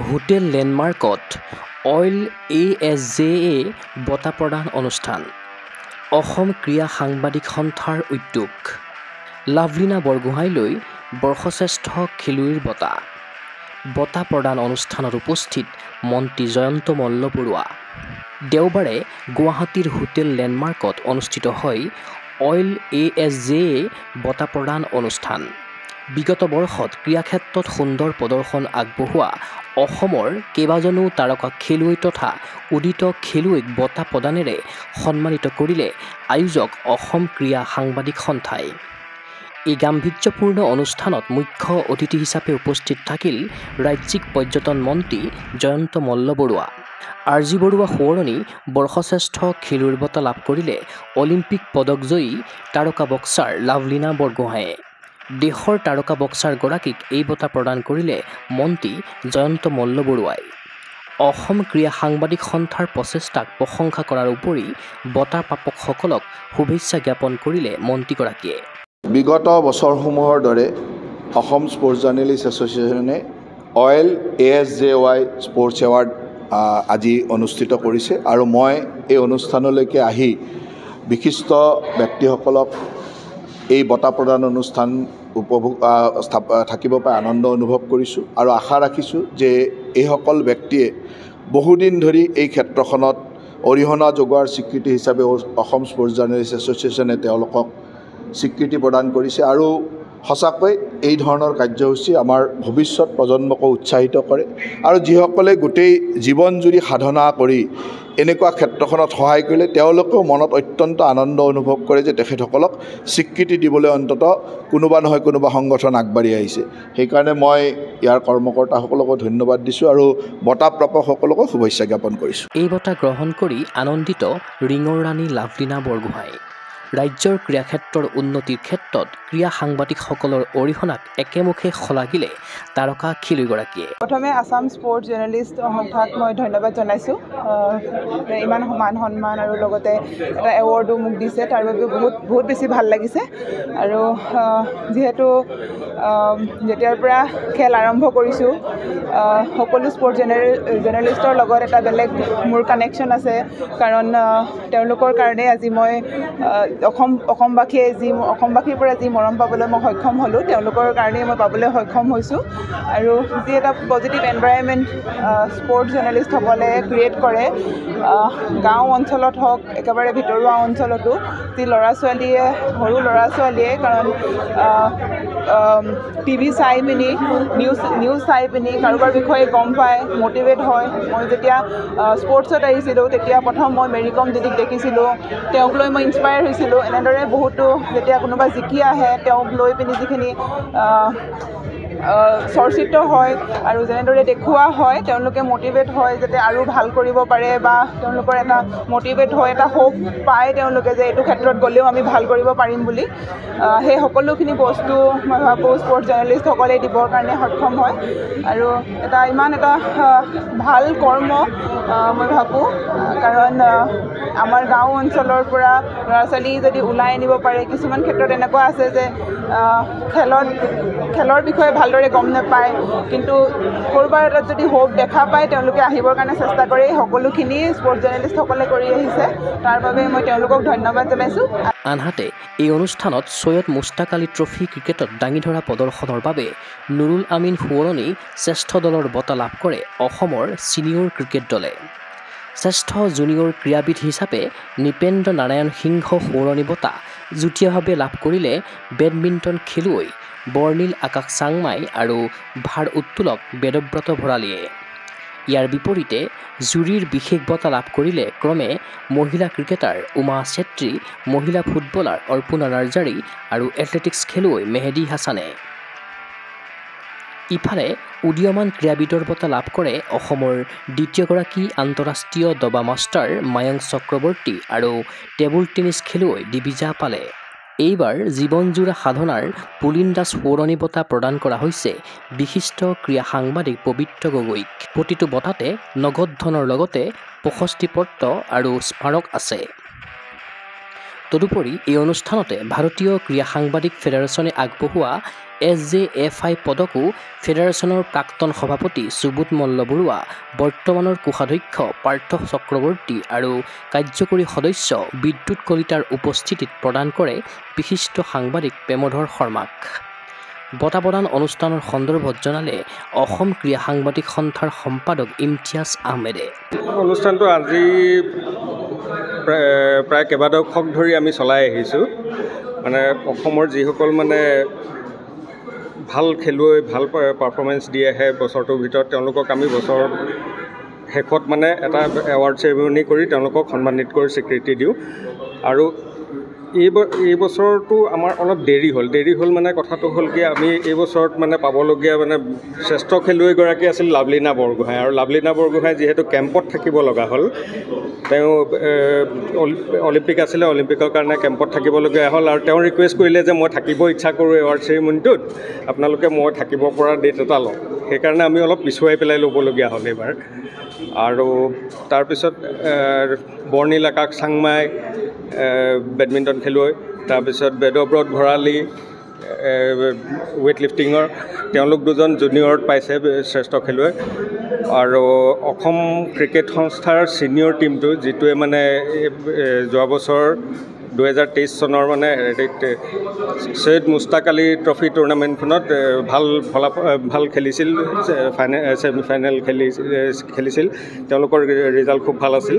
Hotel লেণ্ডমাৰ্কত oil ASJA বঁটা প্ৰদান অনুষ্ঠান। অসম ক্ৰীড়া সাংবাদিক সন্থাৰ উদ্যোগ। লাভলীনা বৰগোহাঁইলৈ বৰ্ষশ্ৰেষ্ঠ খেলুৱৈৰ বঁটা। বঁটা প্ৰদান অনুষ্ঠানত উপস্থিত মন্ত্ৰী জয়ন্ত মল্লবৰুৱা। দেওবাৰে গুৱাহাটীৰ হোটেল লেণ্ডমাৰ্কত অনুষ্ঠিত হয় অইল ASJA বঁটা প্ৰদান অনুষ্ঠান। বিগত বৰ্ষত ক্ৰীড়া ক্ষেত্ৰত সুন্দৰ প্ৰদৰ্শন আগবঢ়োৱা অসমৰ কেইবাজনো তাৰকা খেলুৱৈ তথা উদিত খেলুৱৈক বঁটা প্ৰদানেৰে সন্মানিত কৰিলে আয়োজক অসম ক্ৰীড়া সাংবাদিক সন্থাই। এই গাম্ভীৰ্যপূৰ্ণ অনুষ্ঠানত মুখ্য অতিথি হিচাপে উপস্থিত থাকিল ৰাজ্যিক পৰ্যটন মন্ত্ৰী জয়ন্ত মল্লবৰুৱা। RG বৰুৱা সোঁৱৰণী বৰ্ষশ্ৰেষ্ঠ খেলুৱৈৰ বঁটা লাভ কৰিলে অলিম্পিক পদকজয়ী তাৰকা বক্সাৰ লাভলীনা বৰগোহাঁইয়ে। দেশৰ তাৰকা বক্সাৰগৰাকীক এই বঁটা প্ৰদান কৰিলে মন্ত্ৰী জয়ন্ত মল্লবৰুৱাই। অসম ক্ৰীড়া সাংবাদিক সন্থাৰ প্ৰচেষ্টাক প্ৰশংসা কৰাৰ উপৰি বঁটা প্ৰাপকসকলক শুভেচ্ছা জ্ঞাপন কৰিলে মন্ত্ৰীগৰাকীয়ে। বিগত বছৰসমূহৰ দৰে অসম স্পৰ্টছ জাৰ্নেলিষ্ট এছ'চিয়েশ্যনে অইল ASJY স্পৰ্টছ এৱাৰ্ড আজি অনুষ্ঠিত কৰিছে আৰু মই এই অনুষ্ঠানলৈকে আহি বিশিষ্ট ব্যক্তিসকলক এই বঁটা প্ৰদান অনুষ্ঠান থাকিব পাৰে আনন্দ অনুভৱ কৰিছোঁ আৰু আশা ৰাখিছোঁ যে এইসকল ব্যক্তিয়ে বহুদিন ধৰি এই ক্ষেত্ৰখনত অৰিহণা যোগোৱাৰ স্বীকৃতি হিচাপে অসম স্পৰ্টছ জাৰ্নেলিষ্ট এছ'চিয়েশ্যনে তেওঁলোকক স্বীকৃতি প্ৰদান কৰিছে আৰু সঁচাকৈ এই ধৰণৰ কাৰ্যসূচী আমাৰ ভৱিষ্যত প্ৰজন্মকো উৎসাহিত কৰে আৰু যিসকলে গোটেই জীৱন জুৰি সাধনা কৰি এনেকুৱা ক্ষেত্ৰখনত সহায় কৰিলে তেওঁলোকেও মনত অত্যন্ত আনন্দ অনুভৱ কৰে যে তেখেতসকলক স্বীকৃতি দিবলৈ অন্ততঃ কোনোবা নহয় কোনোবা সংগঠন আগবাঢ়ি আহিছে। সেইকাৰণে মই ইয়াৰ কৰ্মকৰ্তাসকলকো ধন্যবাদ দিছোঁ আৰু বঁটা প্ৰাপকসকলকো শুভেচ্ছা জ্ঞাপন কৰিছোঁ। এই বঁটা গ্ৰহণ কৰি আনন্দিত ৰিঙৰ ৰাণী লাভলীনা বৰগোহাঁই। ৰাজ্যৰ ক্ৰীড়া ক্ষেত্ৰৰ উন্নতিৰ ক্ষেত্ৰত ক্ৰীড়া সাংবাদিকসকলৰ অৰিহণাক একেমুখে শলাগিলে তাৰকা খেলুৱৈগৰাকীয়ে। প্ৰথমে আছাম স্পৰ্টছ জাৰ্নেলিষ্ট সন্থাক মই ধন্যবাদ জনাইছোঁ। ইমান মান সন্মান আৰু লগতে এটা এৱাৰ্ডো মোক দিছে, তাৰ বাবে বহুত বেছি ভাল লাগিছে। আৰু যিহেতু যেতিয়াৰ পৰা খেল আৰম্ভ কৰিছোঁ সকলো স্পৰ্টছ জাৰ্নেলিষ্টৰ লগত এটা বেলেগ মোৰ কানেকশ্যন আছে, কাৰণ তেওঁলোকৰ কাৰণে আজি মই অসমবাসীৰ পৰা যি মৰম পাবলৈ মই সক্ষম হ'লোঁ তেওঁলোকৰ কাৰণেই মই পাবলৈ সক্ষম হৈছোঁ। আৰু যি এটা পজিটিভ এনভাইৰনমেণ্ট স্পৰ্টছ জাৰ্নেলিষ্টসকলে ক্ৰিয়েট কৰে গাঁও অঞ্চলত হওক একেবাৰে ভিতৰুৱা অঞ্চলতো, যি সৰু ল'ৰা ছোৱালীয়ে কাৰণ টিভি চাই পিনি নিউজ চাই পিনি কাৰোবাৰ বিষয়ে গম পায়, মটিভেট হয়। মই যেতিয়া স্পৰ্টছত আহিছিলোঁ তেতিয়া প্ৰথম মই মেৰী কম দিদিক দেখিছিলোঁ, তেওঁক লৈ মই ইনস্পায়াৰ হৈছিলোঁ। এনেদৰে বহুতো যেতিয়া কোনোবা জিকি আহে তেওঁক লৈ পিনি যিখিনি চৰ্চিত হয় আৰু যেনেদৰে দেখুওৱা হয় তেওঁলোকে মটিভেট হয় যাতে আৰু ভাল কৰিব পাৰে, বা তেওঁলোকৰ এটা মটিভেট হয়, এটা হোপ পায় তেওঁলোকে যে এইটো ক্ষেত্ৰত গ'লেও আমি ভাল কৰিব পাৰিম বুলি। সেই সকলোখিনি বস্তু মই ভাবোঁ স্পৰ্টছ জাৰ্নেলিষ্টসকলে দিবৰ কাৰণে সক্ষম হয় আৰু ইমান এটা ভাল কৰ্ম মই ভাবোঁ, কাৰণ আমাৰ গাঁও অঞ্চলৰ পৰা ল'ৰা ছোৱালী যদি ওলাই আনিব পাৰে। কিছুমান ক্ষেত্ৰত এনেকুৱা আছে যে খেলৰ বিষয়ে ভালদৰে গম নাপায়, কিন্তু ক'ৰবাৰ এটাত যদি হোপ দেখা পায় তেওঁলোকে আহিবৰ কাৰণে চেষ্টা কৰে। সকলোখিনি স্পৰ্টছ জাৰ্নেলিষ্টসকলে কৰি আহিছে, তাৰ বাবে মই তেওঁলোকক ধন্যবাদ জনাইছোঁ। আনহাতে এই অনুষ্ঠানত সৈয়দ মুস্তাক আলী ট্ৰফী ক্ৰিকেটত দাঙি ধৰা প্ৰদৰ্শনৰ বাবে নুৰুল আমিন সোঁৱৰণী শ্ৰেষ্ঠ দলৰ বঁটা লাভ কৰে অসমৰ ছিনিয়ৰ ক্ৰিকেট দলে। শ্ৰেষ্ঠ জুনিয়ৰ ক্ৰীড়াবিদ হিচাপে নৃপেন্দ্ৰ নাৰায়ণ সিংহ সোঁৱৰণী বঁটা যুটীয়াভাৱে লাভ কৰিলে বেডমিণ্টন খেলুৱৈ বৰ্ণিল আকাশ চাংমাই আৰু ভাৰ উত্তোলক বেদব্ৰত ভৰালীয়ে। ইয়াৰ বিপৰীতে জুৰীৰ বিশেষ বঁটা লাভ কৰিলে ক্ৰমে মহিলা ক্ৰিকেটাৰ উমা চেত্ৰী, মহিলা ফুটবলাৰ অৰ্পণা নাৰ্জাৰী আৰু এথলেটিক্স খেলুৱৈ মেহেদী হাছানে। ইফালে উদীয়মান ক্ৰীড়াবিদৰ বঁটা লাভ কৰে অসমৰ দ্বিতীয়গৰাকী আন্তঃৰাষ্ট্ৰীয় দবা মাষ্টাৰ মায়ংক চক্ৰৱৰ্তী আৰু টেবুল টেনিছ খেলুৱৈ দিবিজা পালে। এইবাৰ জীৱনজোৰা সাধনাৰ পুলিন দাস সোঁৱৰণী বঁটা প্ৰদান কৰা হৈছে বিশিষ্ট ক্ৰীড়া সাংবাদিক পবিত্ৰ গগৈক। প্ৰতিটো বঁটাতে নগদ ধনৰ লগতে প্ৰশস্তি পত্ৰ আৰু স্মাৰক আছে। তদুপৰি এই অনুষ্ঠানতে ভাৰতীয় ক্ৰীড়া সাংবাদিক ফেডাৰেশ্যনে আগবঢ়োৱা SJFI পদকো ফেডাৰেশ্যনৰ প্ৰাক্তন সভাপতি সুবোধ মল্ল বৰুৱা, বৰ্তমানৰ কোষাধ্যক্ষ পাৰ্থ চক্ৰৱৰ্তী আৰু কাৰ্যকৰী সদস্য বিদ্যুৎ কলিতাৰ উপস্থিতিত প্ৰদান কৰে বিশিষ্ট সাংবাদিক প্ৰেমধৰ শৰ্মাক। বঁটা প্ৰদান অনুষ্ঠানৰ সন্দৰ্ভত জনালে অসম ক্ৰীড়া সাংবাদিক সন্থাৰ সম্পাদক ইমতিয়াজ আহমেদে। অনুষ্ঠানটো আজি প্ৰায় কেইবা দশক ধৰি আমি চলাই আহিছোঁ। মানে অসমৰ যিসকল মানে ভাল খেলুৱৈ ভাল পাৰফৰ্মেঞ্চ দি আহে বছৰটোৰ ভিতৰত, তেওঁলোকক আমি বছৰ শেষত মানে এটা এৱাৰ্ড চেৰিমনি কৰি তেওঁলোকক সন্মানিত কৰি স্বীকৃতি দিওঁ। আৰু এই বছৰটো আমাৰ অলপ দেৰি হ'ল মানে কথাটো হ'ল কি, আমি এই বছৰত মানে পাবলগীয়া মানে শ্ৰেষ্ঠ খেলুৱৈগৰাকী আছিল লাভলীনা বৰগোহাঁই। আৰু লাভলীনা বৰগোহাঁই যিহেতু কেম্পত থাকিব লগা হ'ল, তেওঁ অলিম্পিক আছিলে, অলিম্পিকৰ কাৰণে কেম্পত থাকিবলগীয়া হ'ল। আৰু তেওঁ ৰিকুৱেষ্ট কৰিলে যে মই থাকিব ইচ্ছা কৰোঁ এৱাৰ্ড চেৰিমনিটোত, আপোনালোকে মই থাকিব পৰা ডেট এটা লওক। সেইকাৰণে আমি অলপ পিছুৱাই পেলাই ল'বলগীয়া হ'ল এইবাৰ। আৰু তাৰপিছত বৰ্ণিল আকাশ চাংমাই বেডমিণ্টন খেলুৱৈ, তাৰপিছত বেদব্ৰত ভৰালী ৱেইট লিফটিঙৰ, তেওঁলোক দুজন জুনিয়ৰত পাইছে শ্ৰেষ্ঠ খেলুৱৈ। আৰু অসম ক্ৰিকেট সংস্থাৰ ছিনিয়ৰ টীমটো, যিটোৱে মানে যোৱা বছৰ 2023 চনৰ মানে সৈয়দ মুস্তাক আলী ট্ৰফি টুৰ্ণামেণ্টখনত ভাল খেলিছিল, ছেমিফাইনেল খেলিছিল। তেওঁলোকৰ ৰিজাল্ট খুব ভাল আছিল।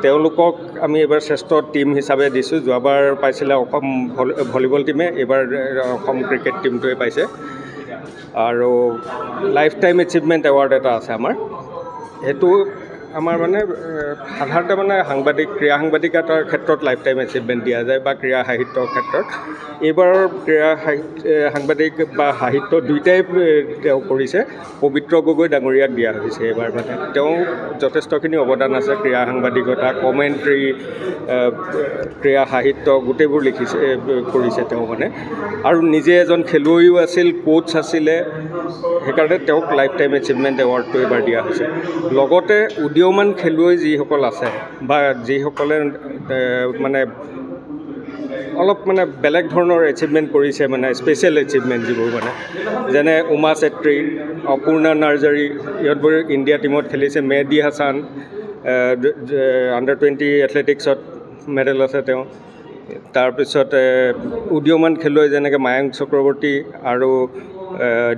তেওঁলোকক আমি এইবাৰ শ্ৰেষ্ঠ টীম হিচাপে দিছোঁ। যোৱাবাৰ পাইছিলে অসম ভলীবল টীমে, এইবাৰ অসম ক্ৰিকেট টীমটোৱে পাইছে। আৰু লাইফ টাইম এচিভমেণ্ট এৱাৰ্ড এটা আছে আমাৰ। সেইটো আমাৰ মানে সাধাৰণতে মানে ক্ৰীড়া সাংবাদিকতাৰ ক্ষেত্ৰত লাইফ টাইম এচিভমেণ্ট দিয়া যায় বা ক্ৰীড়া সাহিত্যৰ ক্ষেত্ৰত। এইবাৰ ক্ৰীড়া সাংবাদিক বা সাহিত্য দুয়োটাই তেওঁ কৰিছে। পবিত্ৰ গগৈ ডাঙৰীয়াক দিয়া হৈছে এইবাৰ। মানে তেওঁ যথেষ্টখিনি অৱদান আছে, ক্ৰীড়া সাংবাদিকতা, কমেণ্ট্ৰি, ক্ৰীড়া সাহিত্য গোটেইবোৰ কৰিছে তেওঁ মানে। আৰু নিজে এজন খেলুৱৈও আছিল, কোচ আছিলে, সেইকাৰণে তেওঁক লাইফ টাইম এচিভমেণ্ট এৱাৰ্ডটো এইবাৰ দিয়া হৈছে। লগতে উদীয়মান খেলুৱৈ যিসকল আছে বা যিসকলে মানে অলপ মানে বেলেগ ধৰণৰ এচিভমেণ্ট কৰিছে, মানে স্পেচিয়েল এচিভমেণ্ট যিবোৰ মানে, যেনে উমা চেত্ৰী, অপূৰ্ণা নাৰ্জাৰী, ইহঁতবোৰ ইণ্ডিয়া টীমত খেলিছে। মেহদি হাছান under-20 এথলেটিক্সত মেডেল আছে তেওঁ। তাৰপিছত উদীয়মান খেলুৱৈ যেনেকৈ মায়াংক চক্ৰৱৰ্তী আৰু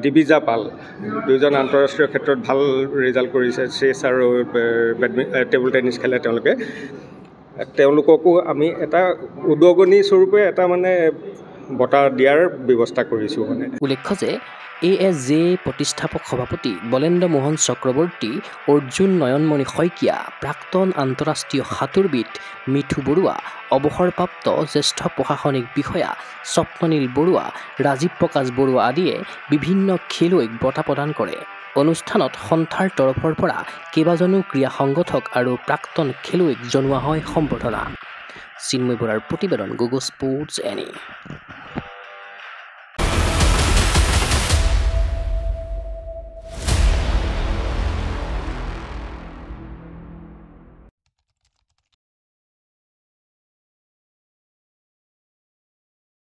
দিবিজা পাল, দুজন আন্তঃৰাষ্ট্ৰীয় ক্ষেত্ৰত ভাল ৰিজাল্ট কৰিছে। চেছ আৰু টেবুল টেনিছ খেলে তেওঁলোকে। তেওঁলোককো আমি এটা উদগনি স্বৰূপে এটা মানে বঁটা দিয়াৰ ব্যৱস্থা কৰিছোঁ মানে। উল্লেখ্য যে ASJA প্ৰতিষ্ঠাপক সভাপতি বলেন্দ্ৰ মোহন চক্ৰৱৰ্তী, অৰ্জুন নয়নমণি শইকীয়া, প্ৰাক্তন আন্তঃৰাষ্ট্ৰীয় সাঁতোৰবিদ মিঠু বৰুৱা, অৱসৰপ্ৰাপ্ত জ্যেষ্ঠ প্ৰশাসনিক বিষয়া স্বপ্ননীল বৰুৱা, ৰাজীৱ প্ৰকাশ বৰুৱা আদিয়ে বিভিন্ন খেলুৱৈক বঁটা প্ৰদান কৰে। অনুষ্ঠানত সন্থাৰ তৰফৰ পৰা কেইবাজনো ক্ৰীড়া সংগঠক আৰু প্ৰাক্তন খেলুৱৈক জনোৱা হয় সম্বৰ্ধনা। চিন্ময় বৰাৰ প্ৰতিবেদন, গুগল স্পৰ্টছ এনি।